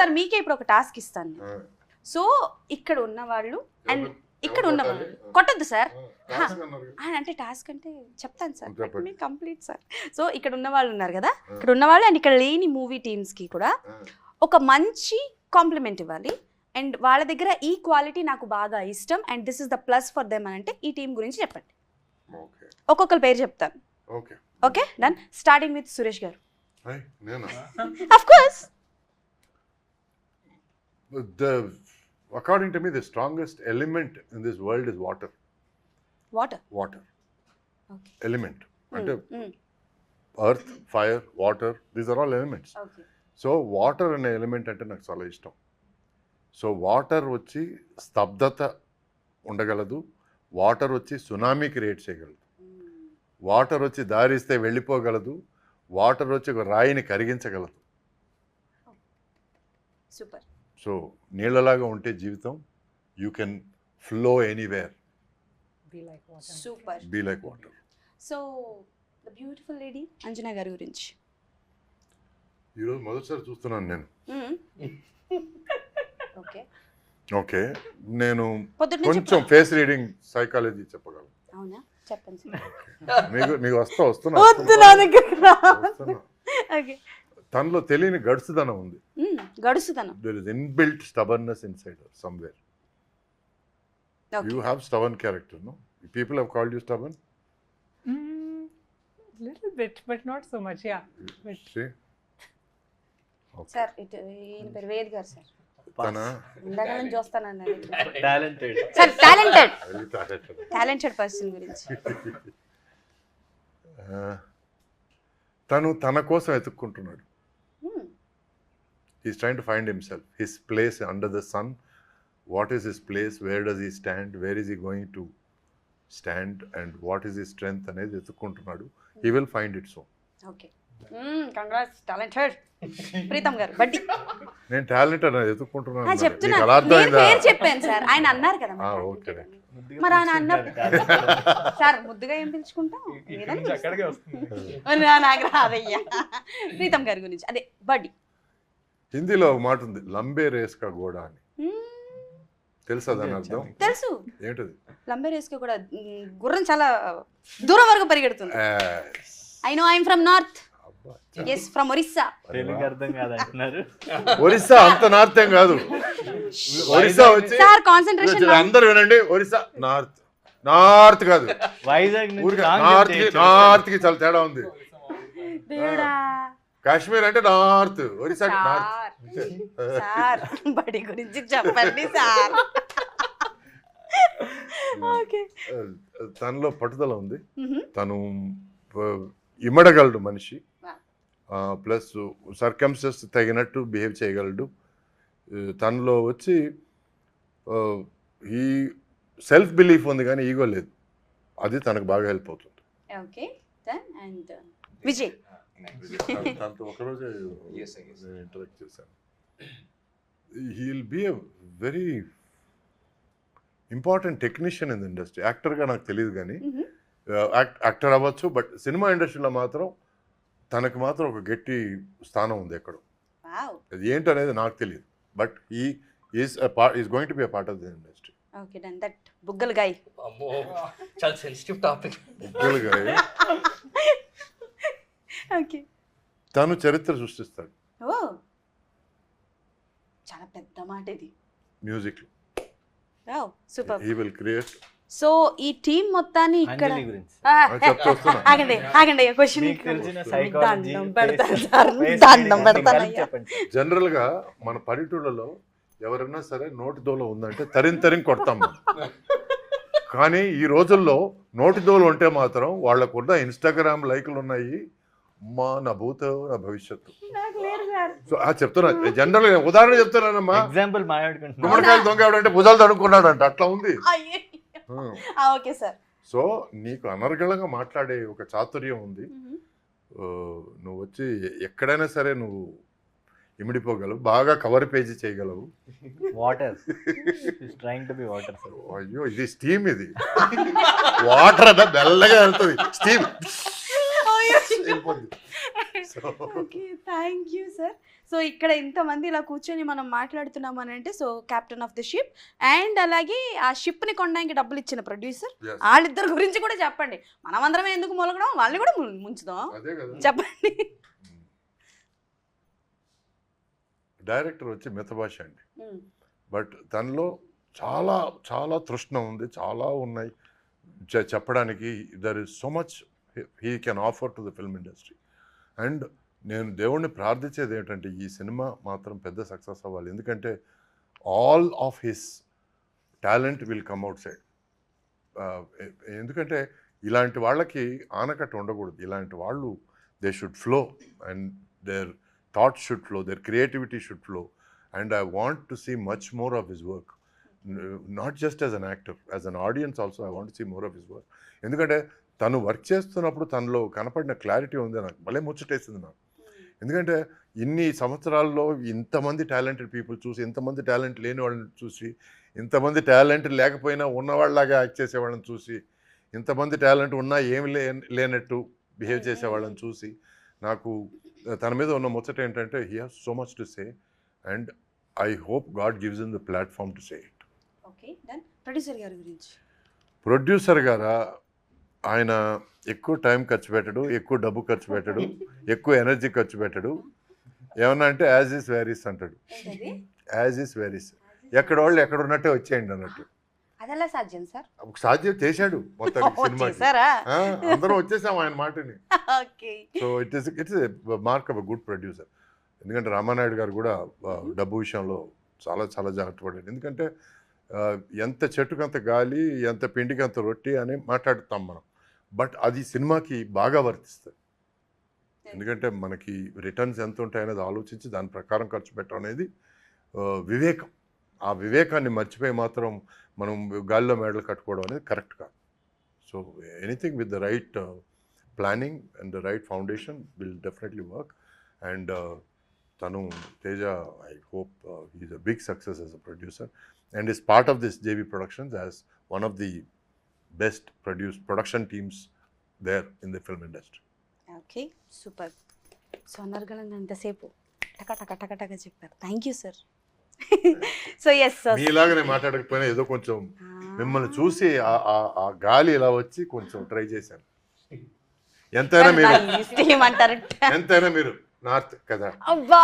Sir మీకే ఇప్పుడు ఒక టాస్క్ ఇస్తాను. సో ఇక్కడ ఉన్న వాళ్ళు అండ్ ఇక్కడ ఉన్న వాళ్ళు కొట్టద్దు సార్. అంటే టాస్క్ అంటే చెప్తాను సార్, కంప్లీట్ సార్. సో ఇక్కడ ఉన్న వాళ్ళు ఉన్నారు కదా, ఇక్కడ ఉన్న వాళ్ళు అండ్ ఇక్కడ లేని మూవీ టీమ్స్ కి కూడా ఒక మంచి కాంప్లిమెంట్ ఇవ్వాలి. అండ్ వాళ్ళ దగ్గర ఈ క్వాలిటీ నాకు బాగా ఇష్టం and this is the plus for them అని అంటే ఈ టీం గురించి చెప్పండి. ఒక్కొక్కరి పేరు చెప్తాను. Okay done. Starting with Suresh garu. Of course. According to me, the strongest element in this world is water. Water. Okay. Element. Earth, fire, water, these are all elements. Okay. So water అనే element అంటే నాకు చాలా ఇష్టం. So water వచ్చి స్తబ్దత ఉండగలదు, water వచ్చి tsunami create చేయగలదు, water వచ్చి దారిస్తే వెళ్ళిపోగలదు, water వచ్చి ఒక రాయిని కరిగించగలదు. సూపర్. సో నీళ్ళలాగా ఉంటే జీవితం, you can flow anywhere. Super. Be like water. So the beautiful lady Anjana గారి గురించి ఈరోజు మొదటిసారి చూస్తున్నాను నేను. ఓకే, నేను కొంచెం ఫేస్ రీడింగ్ సైకాలజీ చెప్పగలను. అవునా, చెప్పండి. మీకు వస్తున్నా. తనలో తెలియని గడుసుదనం ఉంది. గడుసుదనం. There is inbuilt stubbornness inside her somewhere. Okay. You have stubborn character, no? People have called you stubborn? Little bit, but not so much, yeah. But... See? Okay. Sir, in per Ved gar sir. Tana? ఇందాక నుంచి చూస్తానన్నాను. Talented. Sir, talented person గురించి. తను తన కోసం ఎతుక్కుంటున్నాడు. He's trying to find himself, his place under the sun. What is his place? Where does he stand? Where is he going to stand? And what is his strength? అనేది ఎత్తుక్కుంటున్నాడు. He will find it soon. Okay. Congrats, talented. Pritam గారు బడ్డీ. నేను talented అనేది ఎత్తుక్కుంటున్నాను. చెప్తున్నాను. నేను పేరు చెప్పాను sir, ఆయన అన్నారు కదా. ఓకే. మరి ఆయన అన్నప్పుడు సార్ ముద్దుగా ఏం పిలుచుకుంటాం, నాకు రాదయ్యా. ప్రీతం గారి గురించి అదే బడ్డీ. హిందీలో ఒక మాట ఉంది, లంబే రేస్ కా గోడా అని. తెలుసా దాని అర్థం? తెలుసు. ఏంటది? లంబే రేస్ కా కూడా గుర్రం చాలా దూరం వరకు పరిగెడుతుంది. I know I'm from north. yes from orissa. Telugu అర్థం కాదంటున్నారు. ఒరిస్సా అంత నార్త్ ఏం కాదు. ఒరిస్సా వచ్చి సార్ కాన్సంట్రేషన్ అందరూ వినండి. ఒరిస్సా నార్త్ కాదు, వైజాగ్ నార్త్ కి చాలా తేడా ఉంది. దేవుడా. కాశ్మీర్ అంటే నార్త్, ఒరిస్సా నార్త్. సార్ బడి గురించి చెప్పండి సార్. ఓకే. తనలో పట్టుదల ఉంది, తను ఇమ్మడగలడు మనిషి, ప్లస్ సర్కమ్స్టెన్స్ తగినట్టు బిహేవ్ చేయగలడు. తనలో వచ్చి ఈ సెల్ఫ్ బిలీఫ్ ఉంది కానీ ఈగో లేదు, అది తనకు బాగా హెల్ప్ అవుతుంది. ఓకే అండ్ విజయ్ తనతో ఒకరోజే ఇంటరాక్ట్ చేశాను. He will be a very important technician in the industry. యాక్టర్గా నాకు తెలియదు కానీ, యాక్టర్ అవ్వచ్చు, బట్ సినిమా ఇండస్ట్రీలో మాత్రం తనకు మాత్రం ఒక స్థానం ఉంది ఎక్కడో. అది ఏంటనేది నాకు తెలియదు, but is going to be a part of the industry. Okay done. That బుగ్గల్ గాయ్. అమ్మో, చాలా సెన్సిటివ్ టాపిక్. బుగ్గల్ గాయ్. ఓకే. తను చరిత్ర సృష్టిస్తాడు. ఓ చాలా పెద్ద మాట ఇది. మ్యూజిక్ లో. Wow super. He will create. So ఈ టీం మొత్తాన్ని ఇక్కడ ఆగండి క్వశ్చన్ జనరల్ గా మన పల్లెటూళ్ళలో ఎవరైనా సరే నోటి దోల ఉందంటే తరిం కొడతాం. కానీ ఈ రోజుల్లో నోటి దోల ఉంటే మాత్రం వాళ్ళకున్న ఇన్స్టాగ్రామ్ లైకులు ఉన్నాయి, అమ్మా నా భూత నా భవిష్యత్తు. సో చెప్తున్నా, జనరల్ ఉదాహరణ చెప్తున్నానమ్మా. ఎగ్జాంపుల్ గుమ్మడికాయలు దొంగ ఎవడంటే భుజాలు తడుక్కున్నాడు అంట, అట్లా ఉంది. Okay sir. సో నీకు అనర్గళంగా మాట్లాడే ఒక చాతుర్యం ఉంది. నువ్వు వచ్చి ఎక్కడైనా సరే నువ్వు ఇమిడిపోగలవు, బాగా కవర్ పేజీ చేయగలవు. Water trying to be water. అయ్యో ఇది స్టీమ్, ఇది వాటర్ అదా బెల్లగా వెళ్తుంది, steam. Okay thank you sir. So ఇక్కడ ఇంతమంది ఇలా కూర్చొని మనం మాట్లాడుతున్నాం అని అంటే so captain of the ship and అలాగే ఆ షిప్ ని కొనడానికి డబ్బులు ఇచ్చిన ప్రొడ్యూసర్ Yes. వాళ్ళిద్దరి గురించి కూడా చెప్పండి. మనమందరమే ఎందుకు మొలగడం, వాళ్ళని కూడా ముంచుదాం. అదే కదా. చెప్పండి. డైరెక్టర్ వచ్చి మితభాష అండి, బట్ తనలో చాలా చాలా తృష్ణ ఉంది, చాలా ఉన్నాయి చెప్పడానికి. There is so much he can offer to the film industry. And నేను దేవుణ్ణి ప్రార్థించేది ఏంటంటే ఈ సినిమా మాత్రం పెద్ద సక్సెస్ అవ్వాలి, ఎందుకంటే all of his talent will come outside. ఎందుకంటే ఇలాంటి వాళ్ళకి ఆనకట్ట ఉండకూడదు, ఇలాంటి వాళ్ళు they should flow and their thoughts should flow, their creativity should flow, and I want to see much more of his work, not just as an actor, as an audience also I want to see more of his work. ఎందుకంటే తను work చేస్తున్నప్పుడు తనలో కనపడిన clarity ఉంది, నాకు భలే ముచ్చటేసింది నాకు. ఎందుకంటే ఇన్ని సంవత్సరాల్లో ఇంతమంది టాలెంటెడ్ పీపుల్ చూసి, ఇంతమంది టాలెంట్ లేని వాళ్ళని చూసి, ఇంతమంది టాలెంట్ లేకపోయినా ఉన్నవాళ్ళలాగా యాక్ట్ చేసేవాళ్ళని చూసి, ఇంతమంది టాలెంట్ ఉన్నా ఏమి లేనట్టు బిహేవ్ చేసేవాళ్ళని చూసి నాకు తన మీద ఉన్న ముచ్చట ఏంటంటే he has so much to say and I hope God gives him the platform to say it. Okay done. Producer గారి గురించి. ప్రొడ్యూసర్ గారా, ఆయన ఎక్కువ టైం ఖర్చు పెట్టడు, ఎక్కువ డబ్బు ఖర్చు పెట్టడు, ఎక్కువ ఎనర్జీ ఖర్చు పెట్టడు. ఏమన్నా అంటే యాజ్ ఈస్ వేరీస్ అంటాడు. యాజ్ ఈస్ వేరీస్, ఎక్కడ వాళ్ళు ఎక్కడ ఉన్నట్టే వచ్చేయండి అన్నట్టు. అదెలా సాధ్యం సార్? సాధ్యం చేశాడు మొత్తం సినిమాకి. అందరం వచ్చేసాం ఆయన మాటని. So it's mark of a good producer. ఎందుకంటే రామానాయుడు గారు కూడా డబ్బు విషయంలో చాలా చాలా జాగ్రత్త పడ్డాడు. ఎందుకంటే ఎంత చెట్టుకంత గాలి, ఎంత పిండికి అంత రొట్టి అని మాట్లాడుతాం మనం, బట్ అది సినిమాకి బాగా వర్తిస్తుంది. ఎందుకంటే మనకి రిటర్న్స్ ఎంత ఉంటాయనేది ఆలోచించి దాని ప్రకారం ఖర్చు పెట్టడం అనేది వివేకం. ఆ వివేకాన్ని మర్చిపోయి మాత్రం మనం గాలిలో మెడలు కట్టుకోవడం అనేది కరెక్ట్ కాదు. So anything with the right planning and the right foundation will definitely work. And తను Teja, I hope is a big success as a producer and is part of this JB productions as one of the best production teams there in the film industry. Okay super. So అనర్గళంగా ఎంతసేపు టక టక టక టక చెప్పారు. Thank you sir. So yes sir, మీలాగానే మాట్లాడకపోయినా ఏదో కొంచెం మిమ్మల్ని చూసి ఆ గాలి ఇలా వచ్చి కొంచెం ట్రై చేశాను. ఎంతైనా మీరు ఏమంటారు ఎంతైనా మీరు నార్త్ కదా. అబ్బా